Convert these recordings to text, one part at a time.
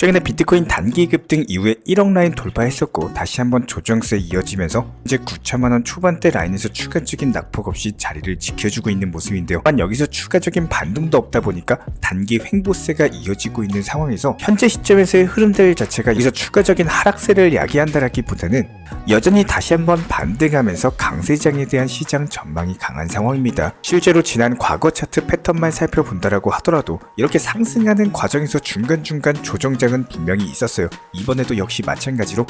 최근에 비트코인 단기 급등 이후에 1억 라인 돌파했었고 다시 한번 조정세 이어지면서 이제 9천만원 초반대 라인에서 추가적인 낙폭 없이 자리를 지켜주고 있는 모습인데요. 단 여기서 추가적인 반등도 없다 보니까 단기 횡보세가 이어지고 있는 상황에서 현재 시점에서의 흐름들 자체가 여기서 추가적인 하락세를 야기한다라기보다는 여전히 다시 한번 반등하면서 강세장에 대한 시장 전망이 강한 상황입니다. 실제로 지난 과거 차트 패턴만 살펴본다라고 하더라도 이렇게 상승하는 과정에서 중간중간 조정장은 분명히 있었어요. 이번에도 역시 마찬가지로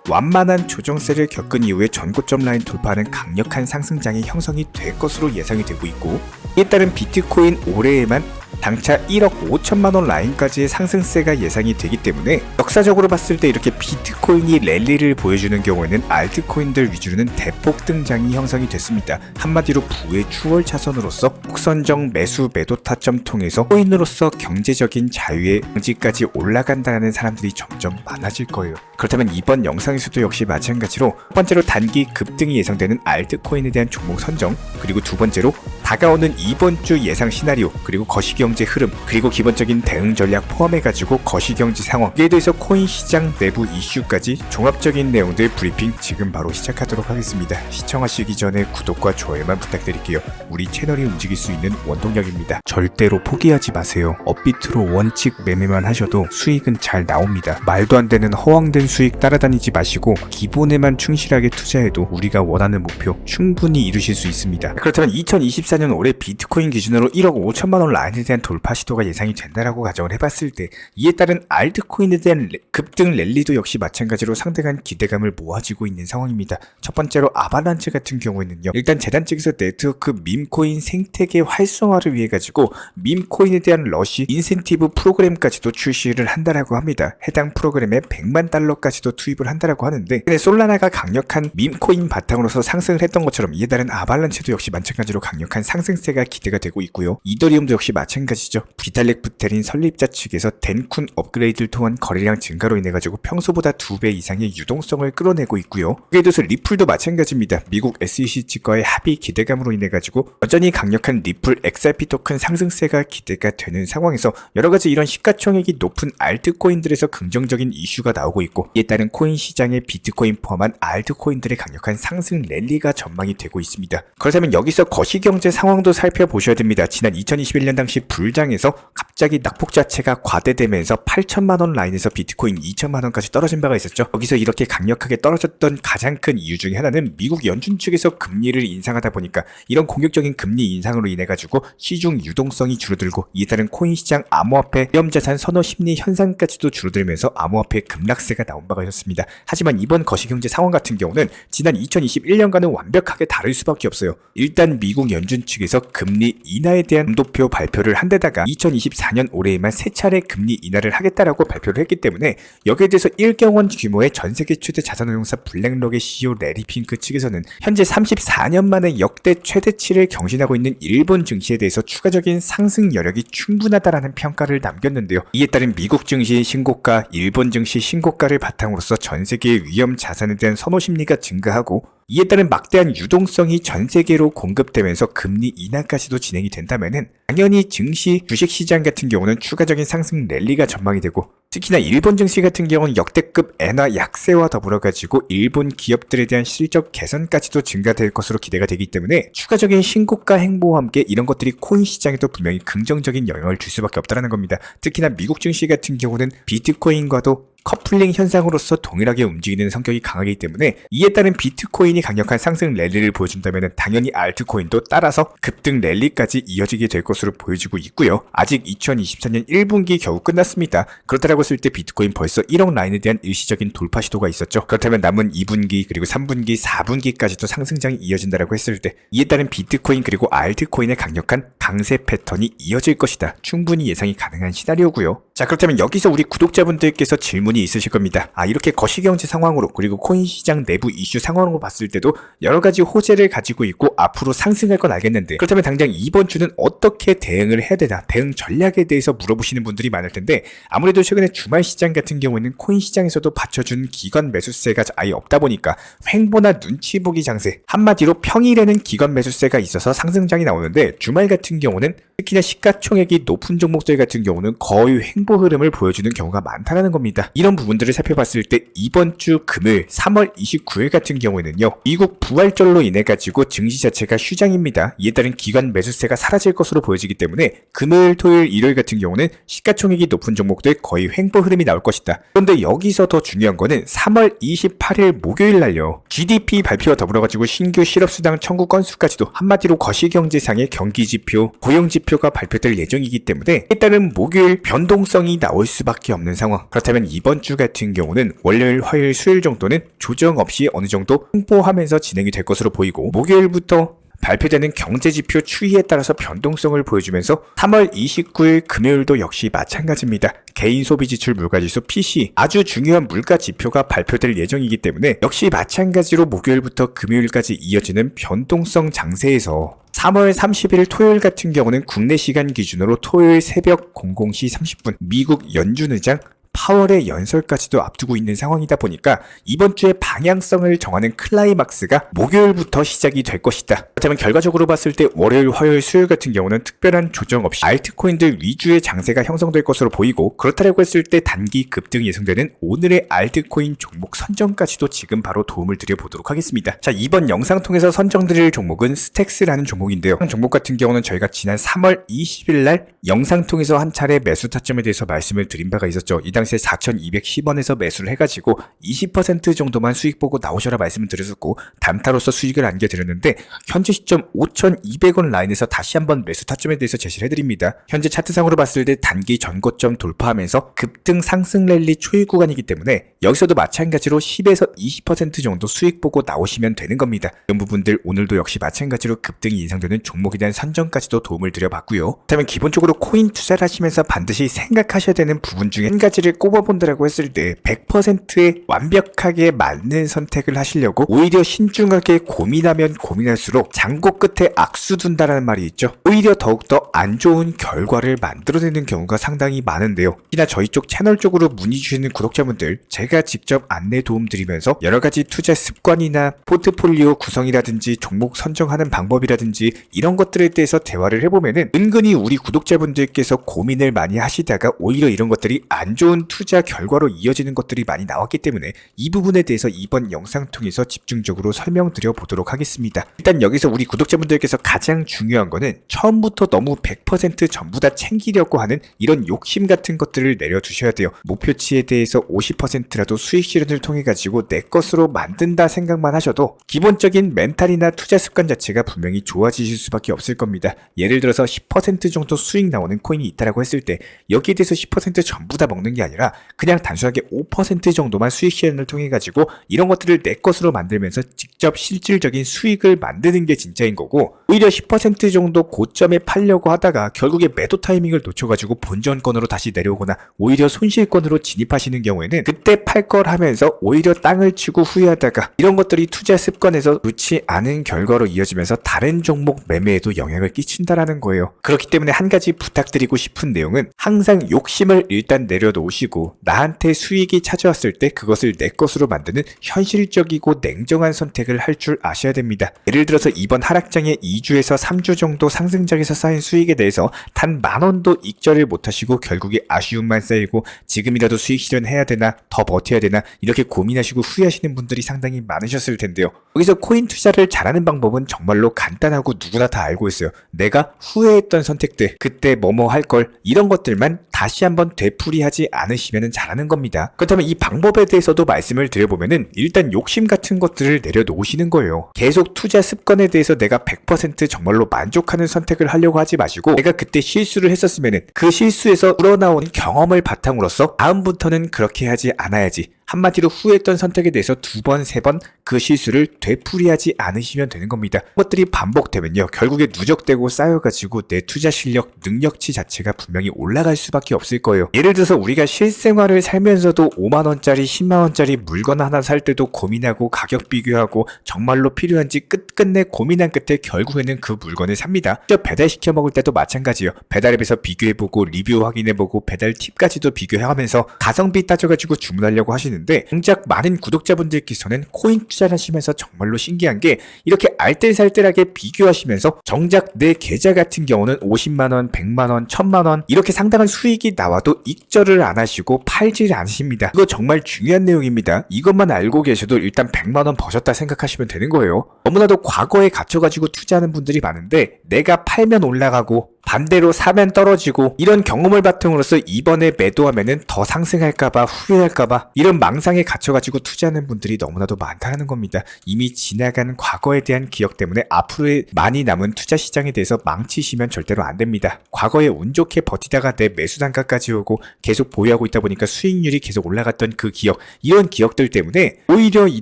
완만한 조정세를 겪은 이후에 전고점 라인 돌파하는 강력한 상승장이 형성이 될 것으로 예상이 되고 있고, 이에 따른 비트코인 올해에만 당차 1억 5천만원 라인까지의 상승세가 예상이 되기 때문에 역사적으로 봤을 때 이렇게 비트코인이 랠리를 보여주는 경우에는 알트코인들 위주로는 대폭 등장이 형성이 됐습니다. 한마디로 부의 추월 차선으로서 곡선적 매수 매도 타점 통해서 코인으로서 경제적인 자유의 경지까지 올라간다는 사람들이 점점 많아질 거예요. 그렇다면 이번 영상에서도 역시 마찬가지로 첫 번째로 단기 급등이 예상되는 알트코인에 대한 종목 선정, 그리고 두 번째로 다가오는 이번 주 예상 시나리오, 그리고 거시경제 흐름, 그리고 기본적인 대응 전략 포함해가지고 거시경제 상황, 이에 대해서 코인 시장 내부 이슈까지 종합적인 내용들 브리핑 지금 바로 시작하도록 하겠습니다. 시청하시기 전에 구독과 좋아요만 부탁드릴게요. 우리 채널이 움직일 수 있는 원동력입니다. 절대로 포기하지 마세요. 업비트로 원칙 매매만 하셔도 수익은 잘 나옵니다. 말도 안 되는 허황된 수익 따라다니지 마시고 기본에만 충실하게 투자해도 우리가 원하는 목표 충분히 이루실 수 있습니다. 그렇다면 2024년 올해 비트코인 기준으로 1억 5천만원 라인에 대한 돌파 시도가 예상이 된다라고 가정을 해봤을 때, 이에 따른 알트코인에 대한 급등 랠리도 역시 마찬가지로 상당한 기대감을 모아지고 있는 상황입니다. 첫 번째로 아바란치 같은 경우에는요, 일단 재단 측에서 네트워크 밈코인 생태계 활성화를 위해 가지고 밈코인에 대한 러시 인센티브 프로그램까지도 출시를 한다라고 합니다. 해당 프로그램에 100만 달러까지도 투입을 한다라고 하는데, 근데 솔라나가 강력한 밈코인 바탕으로서 상승을 했던 것처럼 이에 따른 아발란치도 역시 마찬가지로 강력한 상승세가 기대가 되고 있고요. 이더리움도 역시 마찬가지죠. 비탈릭 부테린 설립자 측에서 덴쿤 업그레이드를 통한 거래량 증가로 인해 가지고 평소보다 2배 이상의 유동성을 끌어내고 있고요. 그에 대해서 리플도 마찬가지입니다. 미국 SEC 측과의 합의 기대감으로 인해 가지고 여전히 강력한 리플 XRP 토큰 상승세가 기대가 되는 상황에서 여러가지 이런 시가총액이 높은 알트코인들에서 긍정적인 이슈가 나오고 있고, 이에 따른 코인 시장의 비트코인 포함한 알트코인들의 강력한 상승 랠리가 전망이 되고 있습니다. 그렇다면 여기서 거시경제 상황도 살펴보셔야 됩니다. 지난 2021년 당시 불장에서 갑자기 낙폭 자체가 과대되면서 8천만원 라인에서 비트코인 2천만원까지 떨어진 바가 있었죠. 여기서 이렇게 강력하게 떨어졌던 가장 큰 이유 중에 하나는 미국 연준 측에서 금리를 인상하다 보니까 이런 공격적인 금리 인상으로 인해 가지고 시중 유동성이 줄어들고, 이에 따른 코인 시장 암호화폐 위험자산 선호 심리 현상까지도 줄어들면서 암호화폐 급락세가 나온 바가 있었습니다. 하지만 이번 거시경제 상황 같은 경우는 지난 2021년과는 완벽하게 다를 수밖에 없어요. 일단 미국 연준 측에서 금리 인하에 대한 음도표 발표를 한 데다가 2024년 올해에만 3차례 금리 인하를 하겠다라고 발표를 했기 때문에 여기에 대해서 1경 원 규모의 전세계 최대 자산운용사 블랙록의 CEO 레리 핑크 측에서는 현재 34년 만에 역대 최대치를 경신하고 있는 일본 증시에 대해서 추가적인 상승 여력이 충분하다라는 평가를 남겼는데요. 이에 따른 미국 증시 신고가, 일본 증시 신고가를 바탕으로서 전세계의 위험 자산에 대한 선호 심리가 증가하고, 이에 따른 막대한 유동성이 전 세계로 공급되면서 금리 인하까지도 진행이 된다면은 당연히 증시, 주식시장 같은 경우는 추가적인 상승 랠리가 전망이 되고, 특히나 일본 증시 같은 경우는 역대급 엔화 약세와 더불어 가지고 일본 기업들에 대한 실적 개선까지도 증가될 것으로 기대가 되기 때문에 추가적인 신고가 행보와 함께 이런 것들이 코인 시장에도 분명히 긍정적인 영향을 줄 수밖에 없다는 겁니다. 특히나 미국 증시 같은 경우는 비트코인과도 커플링 현상으로서 동일하게 움직이는 성격이 강하기 때문에 이에 따른 비트코인이 강력한 상승 랠리를 보여준다면 당연히 알트코인도 따라서 급등 랠리까지 이어지게 될 것으로 보여지고 있고요. 아직 2024년 1분기 겨우 끝났습니다. 그렇다고 했을 때 비트코인 벌써 1억 라인에 대한 일시적인 돌파 시도가 있었죠. 그렇다면 남은 2분기 그리고 3분기, 4분기까지도 상승장이 이어진다고 했을 때 이에 따른 비트코인 그리고 알트코인의 강력한 강세 패턴이 이어질 것이다. 충분히 예상이 가능한 시나리오고요. 자, 그렇다면 여기서 우리 구독자분들께서 질문이 있으실 겁니다. 이렇게 거시경제 상황으로 그리고 코인 시장 내부 이슈 상황으로 봤을 때도 여러가지 호재를 가지고 있고 앞으로 상승할 건 알겠는데, 그렇다면 당장 이번 주는 어떻게 대응을 해야 되나, 대응 전략에 대해서 물어보시는 분들이 많을 텐데, 아무래도 최근에 주말 시장 같은 경우에는 코인 시장에서도 받쳐준 기관 매수세가 아예 없다 보니까 횡보나 눈치 보기 장세, 한마디로 평일에는 기관 매수세가 있어서 상승장이 나오는데 주말 같은 경우는 특히나 시가총액이 높은 종목들 같은 경우는 거의 횡보 흐름을 보여주는 경우가 많다는 겁니다. 이런 부분들을 살펴봤을 때 이번 주 금요일 3월 29일 같은 경우에는요, 미국 부활절로 인해 가지고 증시 자체가 휴장입니다. 이에 따른 기관 매수세가 사라질 것으로 보여지기 때문에 금요일, 토요일, 일요일 같은 경우는 시가총액이 높은 종목들 거의 횡보 흐름이 나올 것이다. 그런데 여기서 더 중요한 거는 3월 28일 목요일 날요, GDP 발표와 더불어 가지고 신규 실업수당 청구 건수까지도 한마디로 거시경제상의 경기지표, 고용지표가 발표될 예정이기 때문에 이에 따른 목요일 변동성이 나올 수밖에 없는 상황. 그렇다면 이번 주 같은 경우는 월요일, 화요일, 수요일 정도는 조정 없이 어느 정도 횡보하면서 진행이 될 것으로 보이고, 목요일부터 발표되는 경제지표 추이에 따라서 변동성을 보여주면서 3월 29일 금요일도 역시 마찬가지입니다. 개인소비지출 물가지수 PCE, 아주 중요한 물가지표가 발표될 예정이기 때문에 역시 마찬가지로 목요일부터 금요일까지 이어지는 변동성 장세에서 3월 30일 토요일 같은 경우는 국내 시간 기준으로 토요일 새벽 00시 30분 미국 연준 의장 파월의 연설까지도 앞두고 있는 상황이다 보니까 이번 주의 방향성을 정하는 클라이막스가 목요일부터 시작이 될 것이다. 그렇다면 결과적으로 봤을 때 월요일, 화요일, 수요일 같은 경우는 특별한 조정 없이 알트코인들 위주의 장세가 형성될 것으로 보이고, 그렇다고 했을 때 단기 급등 예상되는 오늘의 알트코인 종목 선정까지도 지금 바로 도움을 드려보도록 하겠습니다. 자, 이번 영상 통해서 선정드릴 종목은 스택스라는 종목인데요. 종목 같은 경우는 저희가 지난 3월 20일 날 영상 통해서 한 차례 매수 타점에 대해서 말씀을 드린 바가 있었죠. 이 당시에 4,210원에서 매수를 해가지고 20% 정도만 수익 보고 나오셔라 말씀을 드렸었고, 단타로서 수익을 안겨드렸는데 현재 시점 5,200원 라인에서 다시 한번 매수 타점에 대해서 제시를 해드립니다. 현재 차트상으로 봤을 때 단기 전고점 돌파하면서 급등 상승 랠리 초유 구간이기 때문에 여기서도 마찬가지로 10에서 20% 정도 수익 보고 나오시면 되는 겁니다. 이런 부분들 오늘도 역시 마찬가지로 급등이 예상되는 종목에 대한 선정까지도 도움을 드려봤고요. 그렇다면 기본적으로 코인 투자를 하시면서 반드시 생각하셔야 되는 부분 중에 한 가지를 꼽아본다라고 했을 때 100%의 완벽하게 맞는 선택을 하시려고 오히려 신중하게 고민하면 고민할수록 장고 끝에 악수 둔다라는 말이 있죠. 오히려 더욱더 안 좋은 결과를 만들어내는 경우가 상당히 많은데요. 특히나 저희 쪽 채널 쪽으로 문의 주시는 구독자분들, 제가 직접 안내 도움 드리면서 여러가지 투자 습관이나 포트폴리오 구성이라든지 종목 선정하는 방법이라든지 이런 것들에 대해서 대화를 해보면은 은근히 우리 구독자분들께서 고민을 많이 하시다가 오히려 이런 것들이 안 좋은 투자 결과로 이어지는 것들이 많이 나왔기 때문에 이 부분에 대해서 이번 영상 통해서 집중적으로 설명드려 보도록 하겠습니다. 일단 여기서 우리 구독자분들께서 가장 중요한 거는 처음부터 너무 100% 전부 다 챙기려고 하는 이런 욕심 같은 것들을 내려두셔야 돼요. 목표치에 대해서 50%라도 수익 실현을 통해 가지고 내 것으로 만든다 생각만 하셔도 기본적인 멘탈이나 투자 습관 자체가 분명히 좋아지실 수밖에 없을 겁니다. 예를 들어서 10% 정도 수익 나오는 코인이 있다라고 했을 때 여기에 대해서 10% 전부 다 먹는 게 아니라 그냥 단순하게 5% 정도만 수익 실현을 통해 가지고 이런 것들을 내 것으로 만들면서 직접 실질적인 수익을 만드는 게 진짜인 거고, 오히려 10% 정도 고점에 팔려고 하다가 결국에 매도 타이밍을 놓쳐가지고 본전권으로 다시 내려오거나 오히려 손실권으로 진입하시는 경우에는 그때 팔 걸 하면서 오히려 땅을 치고 후회하다가 이런 것들이 투자 습관에서 좋지 않은 결과로 이어지면서 다른 종목 매매에도 영향을 끼친다라는 거예요. 그렇기 때문에 한 가지 부탁드리고 싶은 내용은 항상 욕심을 일단 내려놓으시고 나한테 수익이 찾아왔을 때 그것을 내 것으로 만드는 현실적이고 냉정한 선택을 할 줄 아셔야 됩니다. 예를 들어서 이번 하락장에 2주에서 3주 정도 상승장에서 쌓인 수익에 대해서 단 10,000원도 익절을 못하시고 결국에 아쉬움만 쌓이고 지금이라도 수익 실현해야 되나, 더 버텨야 되나 이렇게 고민하시고 후회하시는 분들이 상당히 많으셨을 텐데요. 여기서 코인 투자를 잘하는 방법은 정말로 간단하고 누구나 다 알고 있어요. 내가 후회했던 선택들, 그때 뭐뭐 할 걸, 이런 것들만 다시 한번 되풀이하지 않으시면 잘하는 겁니다. 그렇다면 이 방법에 대해서도 말씀을 드려보면은 일단 욕심 같은 것들을 내려놓으시는 거예요. 계속 투자 습관에 대해서 내가 100% 정말로 만족하는 선택을 하려고 하지 마시고, 내가 그때 실수를 했었으면은 그 실수에서 우러나오는 경험을 바탕으로서 다음부터는 그렇게 하지 않아야지, 한마디로 후회했던 선택에 대해서 2번, 3번 그 실수를 되풀이하지 않으시면 되는 겁니다. 그것들이 반복되면요, 결국에 누적되고 쌓여가지고 내 투자 실력, 능력치 자체가 분명히 올라갈 수밖에 없을 거예요. 예를 들어서 우리가 실생활을 살면서도 5만원짜리, 10만원짜리 물건 하나 살 때도 고민하고 가격 비교하고 정말로 필요한지 끝끝내 고민한 끝에 결국에는 그 물건을 삽니다. 배달시켜 먹을 때도 마찬가지예요. 배달앱에서 비교해보고 리뷰 확인해보고 배달 팁까지도 비교하면서 가성비 따져가지고 주문하려고 하시는 하시는데 정작 많은 구독자분들께서는 코인 투자를 하시면서 정말로 신기한 게 이렇게 알뜰살뜰하게 비교하시면서 정작 내 계좌 같은 경우는 50만원, 100만원, 1000만원 이렇게 상당한 수익이 나와도 익절을 안 하시고 팔질 않으십니다. 이거 정말 중요한 내용입니다. 이것만 알고 계셔도 일단 100만원 버셨다 생각하시면 되는 거예요. 너무나도 과거에 갇혀가지고 투자하는 분들이 많은데 내가 팔면 올라가고 반대로 사면 떨어지고 이런 경험을 바탕으로서 이번에 매도하면은 더 상승할까봐 후회할까봐 이런 망상에 갇혀가지고 투자하는 분들이 너무나도 많다는 겁니다. 이미 지나간 과거에 대한 기억 때문에 앞으로의 많이 남은 투자 시장에 대해서 망치시면 절대로 안 됩니다. 과거에 운 좋게 버티다가 내 매수 단가까지 오고 계속 보유하고 있다 보니까 수익률이 계속 올라갔던 그 기억, 이런 기억들 때문에 오히려 이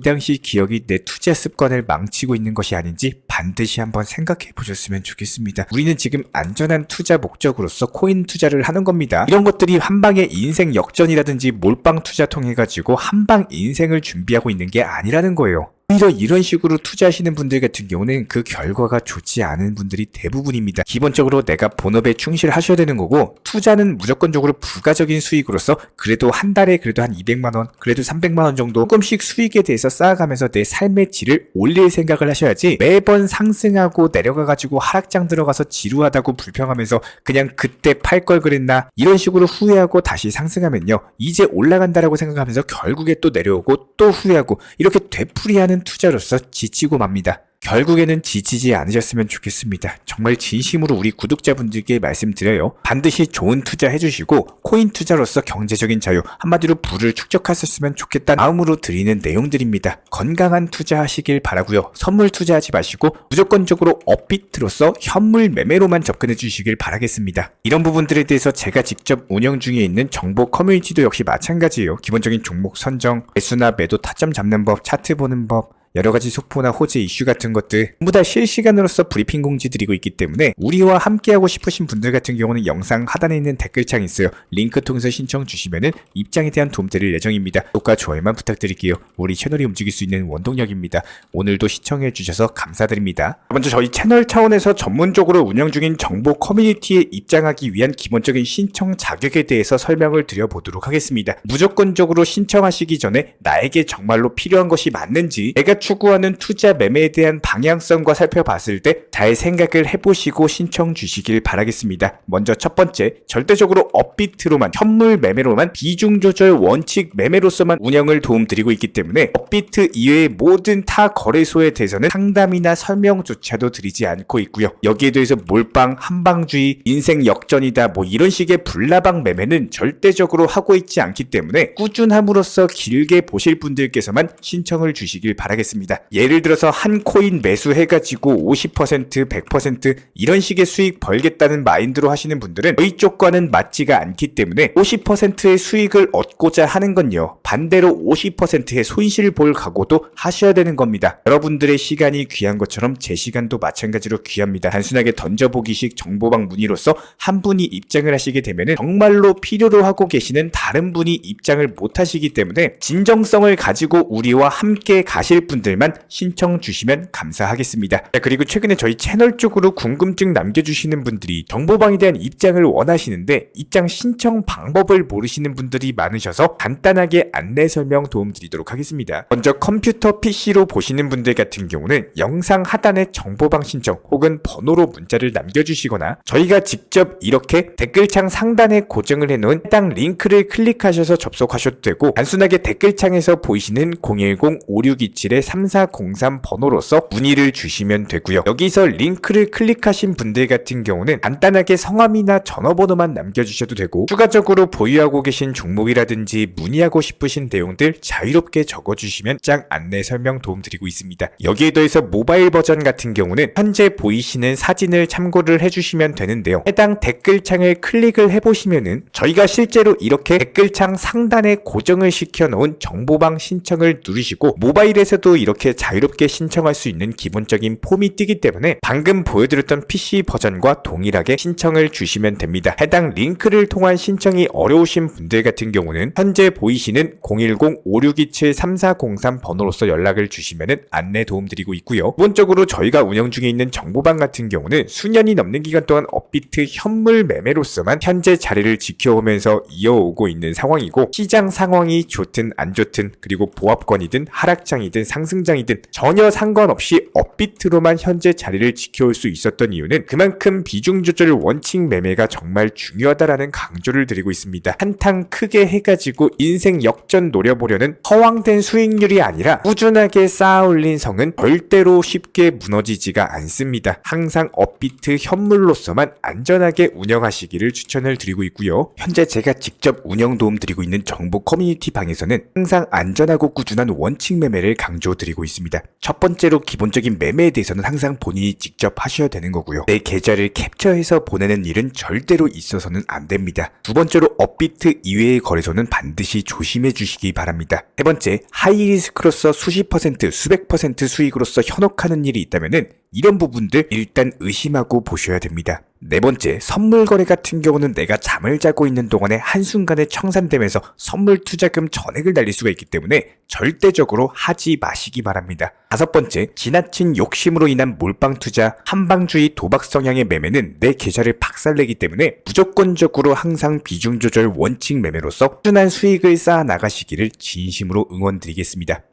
당시 기억이 내 투자 습관을 망치고 있는 것이 아닌지 반드시 한번 생각해 보셨으면 좋겠습니다. 우리는 지금 안전한 투자 목적으로서 코인 투자를 하는 겁니다. 이런 것들이 한방의 인생 역전이라든지 몰빵 투자 통해 가지고 한방 인생을 준비하고 있는 게 아니라는 거예요. 오히려 이런 식으로 투자하시는 분들 같은 경우는 그 결과가 좋지 않은 분들이 대부분입니다. 기본적으로 내가 본업에 충실하셔야 되는 거고 투자는 무조건적으로 부가적인 수익으로서 그래도 한 달에 그래도 한 200만원 그래도 300만원 정도 조금씩 수익에 대해서 쌓아가면서 내 삶의 질을 올릴 생각을 하셔야지 매번 상승하고 내려가가지고 하락장 들어가서 지루하다고 불평하면서 그냥 그때 팔 걸 그랬나 이런 식으로 후회하고 다시 상승하면요 이제 올라간다라고 생각하면서 결국에 또 내려오고 또 후회하고 이렇게 되풀이하는 투자로서 지치고 맙니다. 결국에는 지치지 않으셨으면 좋겠습니다. 정말 진심으로 우리 구독자분들께 말씀드려요. 반드시 좋은 투자 해주시고 코인 투자로서 경제적인 자유, 한마디로 부를 축적하셨으면 좋겠다는 마음으로 드리는 내용들입니다. 건강한 투자 하시길 바라고요. 선물 투자하지 마시고 무조건적으로 업비트로서 현물 매매로만 접근해 주시길 바라겠습니다. 이런 부분들에 대해서 제가 직접 운영 중에 있는 정보 커뮤니티도 역시 마찬가지예요. 기본적인 종목 선정, 매수나 매도 타점 잡는 법, 차트 보는 법, 여러가지 속보나 호재 이슈 같은 것들 전부 다 실시간으로서 브리핑 공지 드리고 있기 때문에 우리와 함께하고 싶으신 분들 같은 경우는 영상 하단에 있는 댓글창이 있어요. 링크 통해서 신청 주시면은 입장에 대한 도움 드릴 예정입니다. 구독과 좋아요만 부탁드릴게요. 우리 채널이 움직일 수 있는 원동력입니다. 오늘도 시청해 주셔서 감사드립니다. 먼저 저희 채널 차원에서 전문적으로 운영 중인 정보 커뮤니티에 입장하기 위한 기본적인 신청 자격에 대해서 설명을 드려보도록 하겠습니다. 무조건적으로 신청하시기 전에 나에게 정말로 필요한 것이 맞는지 내가 추구하는 투자 매매에 대한 방향성과 살펴봤을 때 잘 생각을 해보시고 신청 주시길 바라겠습니다. 먼저 첫 번째, 절대적으로 업비트로만 현물 매매로만 비중 조절 원칙 매매로서만 운영을 도움드리고 있기 때문에 업비트 이외의 모든 타 거래소에 대해서는 상담이나 설명조차도 드리지 않고 있고요. 여기에 대해서 몰빵, 한방주의, 인생 역전이다 뭐 이런 식의 불나방 매매는 절대적으로 하고 있지 않기 때문에 꾸준함으로써 길게 보실 분들께서만 신청을 주시길 바라겠습니다. 예를 들어서 한 코인 매수해가지고 50%, 100% 이런 식의 수익 벌겠다는 마인드로 하시는 분들은 저희 쪽과는 맞지가 않기 때문에 50%의 수익을 얻고자 하는 건요. 반대로 50%의 손실 볼 각오도 하셔야 되는 겁니다. 여러분들의 시간이 귀한 것처럼 제 시간도 마찬가지로 귀합니다. 단순하게 던져보기식 정보방 문의로서 한 분이 입장을 하시게 되면 정말로 필요로 하고 계시는 다른 분이 입장을 못 하시기 때문에 진정성을 가지고 우리와 함께 가실 분들만 신청 주시면 감사하겠습니다. 자, 그리고 최근에 저희 채널 쪽으로 궁금증 남겨주시는 분들이 정보방에 대한 입장을 원하시는데 입장 신청 방법을 모르시는 분들이 많으셔서 간단하게 안내 설명 도움드리도록 하겠습니다. 먼저 컴퓨터 PC로 보시는 분들 같은 경우는 영상 하단에 정보방 신청 혹은 번호로 문자를 남겨주시거나 저희가 직접 이렇게 댓글창 상단에 고정을 해놓은 해당 링크를 클릭하셔서 접속하셔도 되고 단순하게 댓글창에서 보이시는 010-5627-3403 번호로서 문의를 주시면 되고요. 여기서 링크를 클릭하신 분들 같은 경우는 간단하게 성함이나 전화번호만 남겨주셔도 되고 추가적으로 보유하고 계신 종목이라든지 문의하고 싶으신 내용들 자유롭게 적어주시면 짱 안내 설명 도움드리고 있습니다. 여기에 더해서 모바일 버전 같은 경우는 현재 보이시는 사진을 참고를 해주시면 되는데요. 해당 댓글창을 클릭을 해보시면은 저희가 실제로 이렇게 댓글창 상단에 고정을 시켜놓은 정보방 신청을 누르시고 모바일에서도 이렇게 자유롭게 신청할 수 있는 기본적인 폼이 뜨기 때문에 방금 보여드렸던 PC 버전과 동일하게 신청을 주시면 됩니다. 해당 링크를 통한 신청이 어려우신 분들 같은 경우는 현재 보이시는 010-5627-3403 번호로서 연락을 주시면 안내 도움드리고 있고요. 기본적으로 저희가 운영 중에 있는 정보방 같은 경우는 수년이 넘는 기간 동안 업비트 현물 매매로서만 현재 자리를 지켜오면서 이어오고 있는 상황이고, 시장 상황이 좋든 안 좋든 그리고 보합권이든 하락장이든 상승장이든 전혀 상관없이 업비트로만 현재 자리를 지켜올 수 있었던 이유는 그만큼 비중 조절 원칙 매매가 정말 중요하다라는 강조를 드리고 있습니다. 한탕 크게 해가지고 인생 역전 노려보려는 허황된 수익률이 아니라 꾸준하게 쌓아올린 성은 절대로 쉽게 무너지지가 않습니다. 항상 업비트 현물로서만 안전하게 운영하시기를 추천을 드리고 있고요. 현재 제가 직접 운영 도움 드리고 있는 정보 커뮤니티 방에서는 항상 안전하고 꾸준한 원칙 매매를 강조드리고 있습니다. 첫 번째로 기본적인 매매에 대해서는 항상 본인이 직접 하셔야 되는 거고요. 내 계좌를 캡처해서 보내는 일은 절대로 있어서는 안 됩니다. 두 번째로 업비트 이외의 거래소는 반드시 조심해 주시기 바랍니다. 세 번째, 하이리스크로서 수십 퍼센트, 수백 퍼센트 수익으로서 현혹하는 일이 있다면은 이런 부분들 일단 의심하고 보셔야 됩니다. 네 번째, 선물 거래 같은 경우는 내가 잠을 자고 있는 동안에 한순간에 청산되면서 선물 투자금 전액을 날릴 수가 있기 때문에 절대적으로 하지 마시기 바랍니다. 다섯 번째, 지나친 욕심으로 인한 몰빵 투자, 한방주의 도박 성향의 매매는 내 계좌를 박살내기 때문에 무조건적으로 항상 비중 조절 원칙 매매로서 꾸준한 수익을 쌓아 나가시기를 진심으로 응원드리겠습니다.